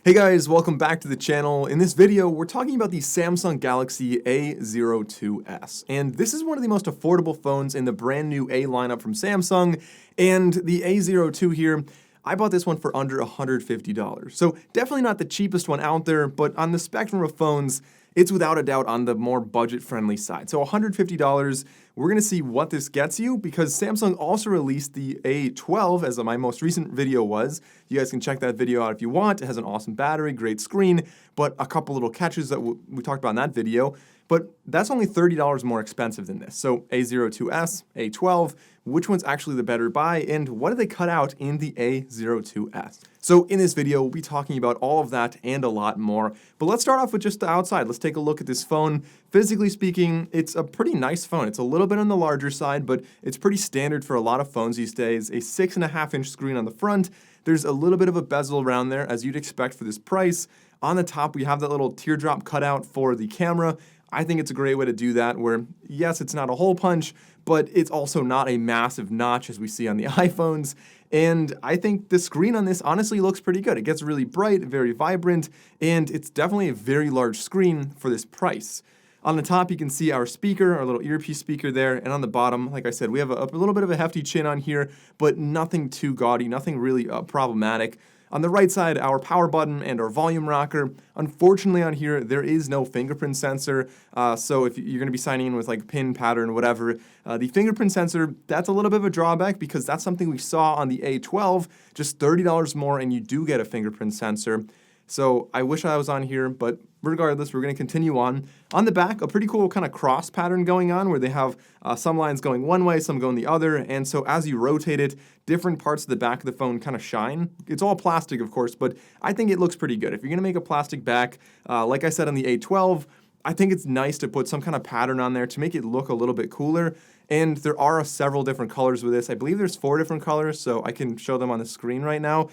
Hey guys, welcome back to the channel. In this video, we're talking about the Samsung Galaxy A02s. And this is one of the most affordable phones in the brand new A lineup from Samsung. And the A02 here, I bought this one for under $150. So definitely not the cheapest one out there, but on the spectrum of phones, it's without a doubt on the more budget-friendly side. So $150, we're gonna see what this gets you because Samsung also released the A12 as my most recent video was. You guys can check that video out if you want. It has an awesome battery, great screen, but a couple little catches that we talked about in that video. But that's only $30 more expensive than this. So A02s, A12, which one's actually the better buy, and what did they cut out in the A02s? So in this video, we'll be talking about all of that and a lot more. But let's start off with just the outside. Let's take a look at this phone. Physically speaking, it's a pretty nice phone. It's a little bit on the larger side, but it's pretty standard for a lot of phones these days. A 6.5-inch screen on the front. There's a little bit of a bezel around there, as you'd expect for this price. On the top, we have that little teardrop cutout for the camera. I think it's a great way to do that where, yes, it's not a hole punch, but it's also not a massive notch as we see on the iPhones. And I think the screen on this honestly looks pretty good. It gets really bright, very vibrant, and it's definitely a very large screen for this price. On the top, you can see our speaker, our little earpiece speaker there, and on the bottom, like I said, we have a little bit of a hefty chin on here, but nothing too gaudy, nothing really problematic. On the right side, our power button and our volume rocker. Unfortunately on here, there is no fingerprint sensor, so if you're going to be signing in with like PIN pattern, whatever, the fingerprint sensor, that's a little bit of a drawback because that's something we saw on the A12, just $30 more and you do get a fingerprint sensor. So I wish I was on here, but regardless, we're going to continue on. On the back, a pretty cool kind of cross pattern going on where they have some lines going one way, some going the other, and so as you rotate it, different parts of the back of the phone kind of shine. It's all plastic, of course, but I think it looks pretty good. If you're going to make a plastic back, like I said on the A12, I think it's nice to put some kind of pattern on there to make it look a little bit cooler. And there are several different colors with this. I believe there's 4 different colors, so I can show them on the screen right now.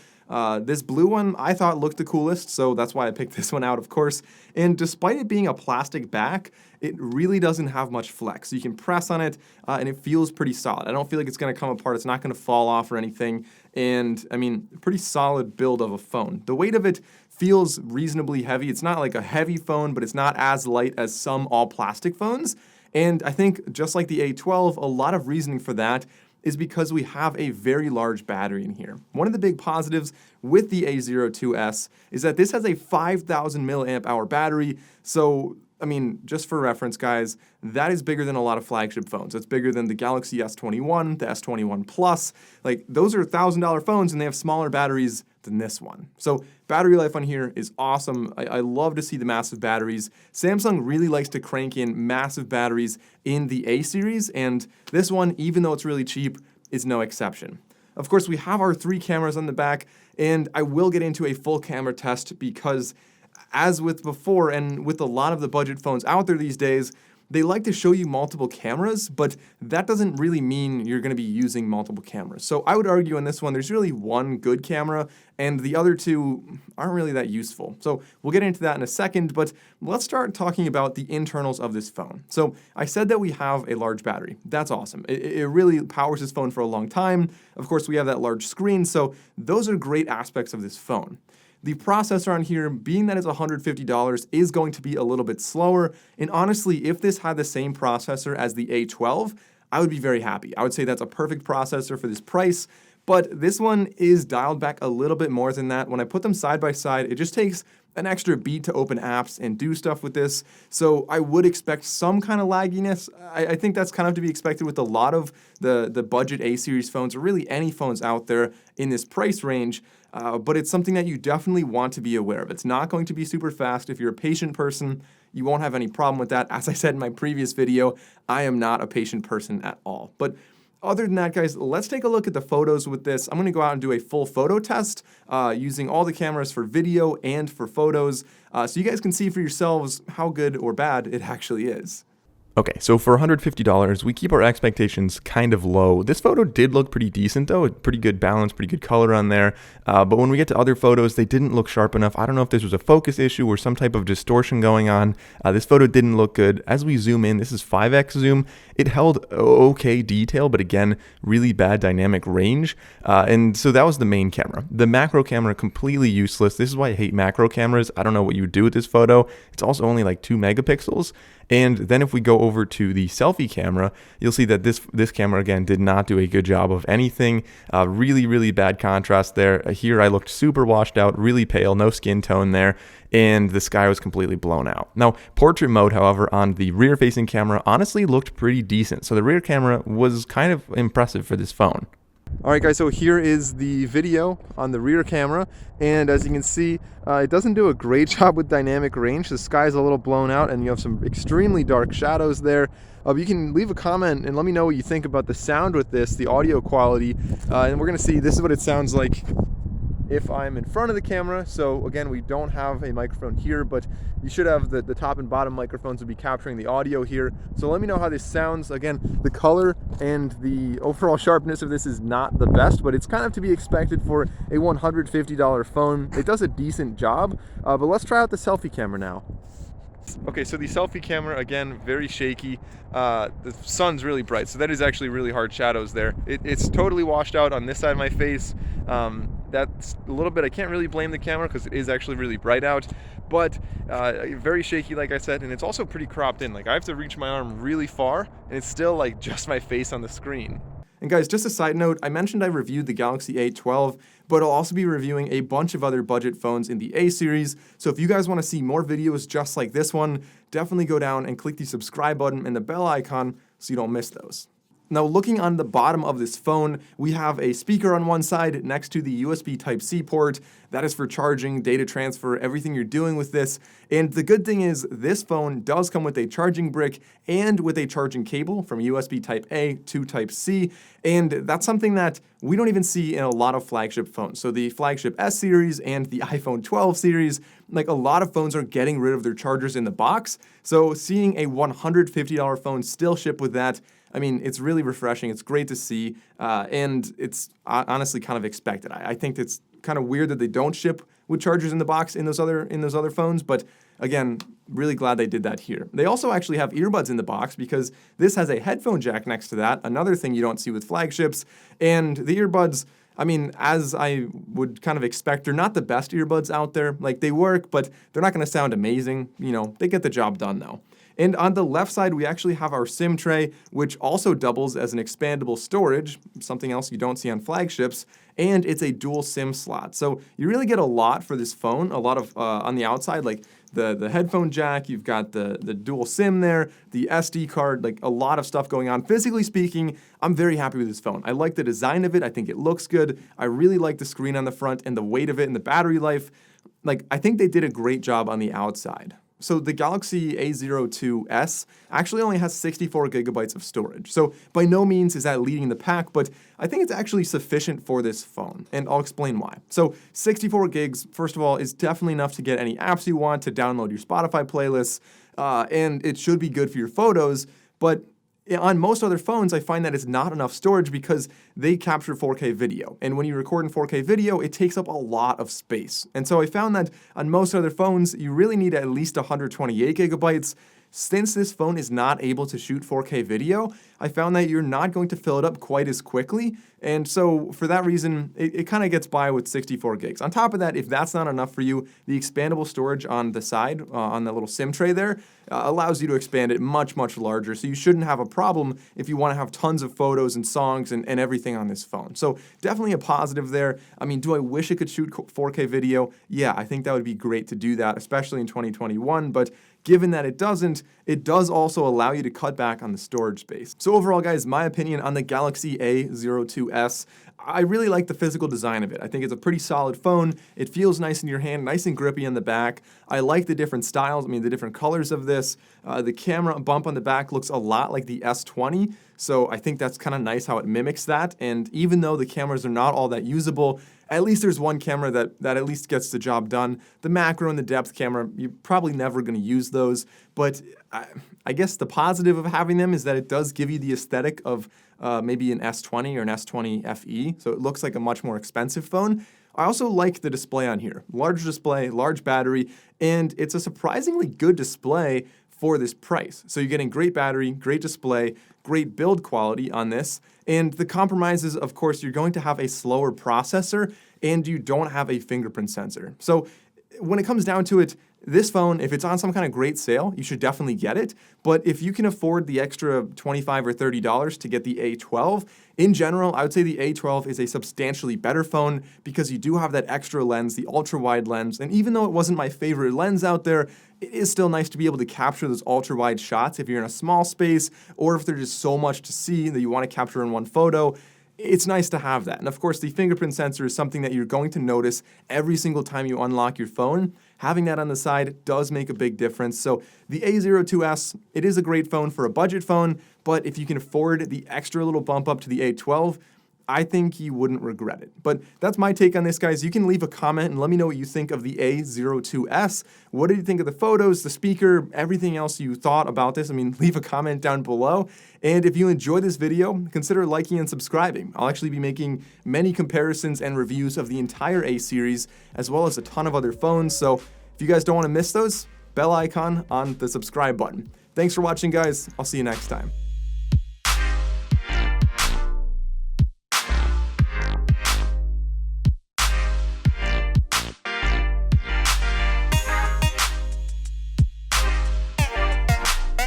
This blue one I thought looked the coolest, so that's why I picked this one out, of course. And despite it being a plastic back, it really doesn't have much flex. You can press on it, and it feels pretty solid. I don't feel like it's going to come apart. It's not going to fall off or anything. And, I mean, pretty solid build of a phone. The weight of it feels reasonably heavy. It's not like a heavy phone, but it's not as light as some all-plastic phones. And I think, just like the A12, a lot of reasoning for that is because we have a very large battery in here. One of the big positives with the A02s is that this has a 5,000 milliamp hour battery, so I mean, just for reference, guys, that is bigger than a lot of flagship phones. It's bigger than the Galaxy S21, the S21 Plus. Like, those are $1,000 phones, and they have smaller batteries than this one. So battery life on here is awesome. I love to see the massive batteries. Samsung really likes to crank in massive batteries in the A series, and this one, even though it's really cheap, is no exception. Of course, we have our 3 cameras on the back, and I will get into a full camera test because as with before and with a lot of the budget phones out there these days, they like to show you multiple cameras, but that doesn't really mean you're going to be using multiple cameras. So I would argue on this one, there's really one good camera, and the other 2 aren't really that useful. So we'll get into that in a second, but let's start talking about the internals of this phone. So I said that we have a large battery. That's awesome. It really powers this phone for a long time. Of course, we have that large screen, so those are great aspects of this phone. The processor on here, being that it's $150, is going to be a little bit slower, and honestly, if this had the same processor as the A12, I would be very happy. I would say that's a perfect processor for this price, but this one is dialed back a little bit more than that. When I put them side by side, it just takes an extra beat to open apps and do stuff with this, so I would expect some kind of lagginess. I think that's kind of to be expected with a lot of the budget A-series phones, or really any phones out there in this price range, but it's something that you definitely want to be aware of. It's not going to be super fast. If you're a patient person, you won't have any problem with that. As I said in my previous video, I am not a patient person at all. But other than that, guys, let's take a look at the photos with this. I'm going to go out and do a full photo test using all the cameras for video and for photos, so you guys can see for yourselves how good or bad it actually is. Okay, so for $150, we keep our expectations kind of low. This photo did look pretty decent though, pretty good balance, pretty good color on there. But when we get to other photos, they didn't look sharp enough. I don't know if this was a focus issue or some type of distortion going on. This photo didn't look good. As we zoom in, this is 5x zoom. It held okay detail, but again, really bad dynamic range. And so that was the main camera. The macro camera, completely useless. This is why I hate macro cameras. I don't know what you would do with this photo. It's also only like 2 megapixels. And then if we go over to the selfie camera, you'll see that this camera, again, did not do a good job of anything. Really, really bad contrast there. Here I looked super washed out, really pale, no skin tone there, and the sky was completely blown out. Now, portrait mode, however, on the rear-facing camera honestly looked pretty decent. So the rear camera was kind of impressive for this phone. All right, guys, so here is the video on the rear camera, and as you can see, it doesn't do a great job with dynamic range. The sky's a little blown out, and you have some extremely dark shadows there. You can leave a comment and let me know what you think about the sound with this, the audio quality, and we're gonna see, this is what it sounds like if I'm in front of the camera. So again, we don't have a microphone here, but you should have the top and bottom microphones would be capturing the audio here. So let me know how this sounds. Again, the color and the overall sharpness of this is not the best, but it's kind of to be expected for a $150 phone. It does a decent job, but let's try out the selfie camera now. Okay, so the selfie camera, again, very shaky. The sun's really bright, so that is actually really hard shadows there. It's totally washed out on this side of my face. That's a little bit, I can't really blame the camera because it is actually really bright out, but very shaky, like I said, and it's also pretty cropped in. Like, I have to reach my arm really far, and it's still like just my face on the screen. And guys, just a side note, I mentioned I reviewed the Galaxy A12, but I'll also be reviewing a bunch of other budget phones in the A series, so if you guys want to see more videos just like this one, definitely go down and click the subscribe button and the bell icon so you don't miss those. Now, looking on the bottom of this phone, we have a speaker on one side next to the USB Type-C port. That is for charging, data transfer, everything you're doing with this. And the good thing is this phone does come with a charging brick and with a charging cable from USB Type-A to Type-C. And that's something that we don't even see in a lot of flagship phones. So the flagship S series and the iPhone 12 series, like, a lot of phones are getting rid of their chargers in the box. So seeing a $150 phone still ship with that, I mean, it's really refreshing. It's great to see, and it's honestly kind of expected. I think it's kind of weird that they don't ship with chargers in the box in those other phones, but again, really glad they did that here. They also actually have earbuds in the box because this has a headphone jack next to that, another thing you don't see with flagships, and the earbuds, I mean, as I would kind of expect, they're not the best earbuds out there. Like, they work, but they're not going to sound amazing. You know, they get the job done though. And on the left side, we actually have our SIM tray, which also doubles as an expandable storage, something else you don't see on flagships, and it's a dual SIM slot. So you really get a lot for this phone, a lot of, on the outside, like the headphone jack, you've got the dual SIM there, the SD card, like a lot of stuff going on. Physically speaking, I'm very happy with this phone. I like the design of it. I think it looks good. I really like the screen on the front and the weight of it and the battery life. Like, I think they did a great job on the outside. So the Galaxy A02s actually only has 64 gigabytes of storage. So by no means is that leading the pack, but I think it's actually sufficient for this phone, and I'll explain why. So 64 gigs, first of all, is definitely enough to get any apps you want, to download your Spotify playlists, and it should be good for your photos, but on most other phones, I find that it's not enough storage because they capture 4K video. And when you record in 4K video, it takes up a lot of space. And so I found that on most other phones, you really need at least 128 gigabytes. Since this phone is not able to shoot 4K video, I found that you're not going to fill it up quite as quickly. And so for that reason, it kind of gets by with 64 gigs. On top of that, if that's not enough for you, the expandable storage on the side, on the little SIM tray there, allows you to expand it much, much larger. So you shouldn't have a problem if you want to have tons of photos and songs and everything on this phone. So definitely a positive there. I mean, do I wish it could shoot 4K video? Yeah, I think that would be great to do that, especially in 2021. But given that it doesn't, it does also allow you to cut back on the storage space. So overall, guys, my opinion on the Galaxy A02s, I really like the physical design of it. I think it's a pretty solid phone. It feels nice in your hand, nice and grippy on the back. I like the different styles, the different colors of this. The camera bump on the back looks a lot like the S20, so I think that's kind of nice how it mimics that. And even though the cameras are not all that usable, at least there's one camera that at least gets the job done. The macro and the depth camera, you're probably never going to use those, but I guess the positive of having them is that it does give you the aesthetic of maybe an S20 or an S20 FE, so it looks like a much more expensive phone. I also like the display on here. Large display, large battery, and it's a surprisingly good display for this price. So you're getting great battery, great display, great build quality on this, and the compromise is, of course, you're going to have a slower processor and you don't have a fingerprint sensor. So when it comes down to it, this phone, if it's on some kind of great sale, you should definitely get it. But if you can afford the extra $25 or $30 to get the A12, in general, I would say the A12 is a substantially better phone because you do have that extra lens, the ultra-wide lens. And even though it wasn't my favorite lens out there, it is still nice to be able to capture those ultra-wide shots if you're in a small space or if there's just so much to see that you want to capture in one photo. It's nice to have that. And of course, the fingerprint sensor is something that you're going to notice every single time you unlock your phone. Having that on the side does make a big difference. So the A02s, it is a great phone for a budget phone, but if you can afford the extra little bump up to the A12, I think you wouldn't regret it. But that's my take on this, guys. You can leave a comment and let me know what you think of the A02s. What did you think of the photos, the speaker, everything else you thought about this? Leave a comment down below. And if you enjoyed this video, consider liking and subscribing. I'll actually be making many comparisons and reviews of the entire A series, as well as a ton of other phones. So if you guys don't want to miss those, bell icon on the subscribe button. Thanks for watching, guys. I'll see you next time.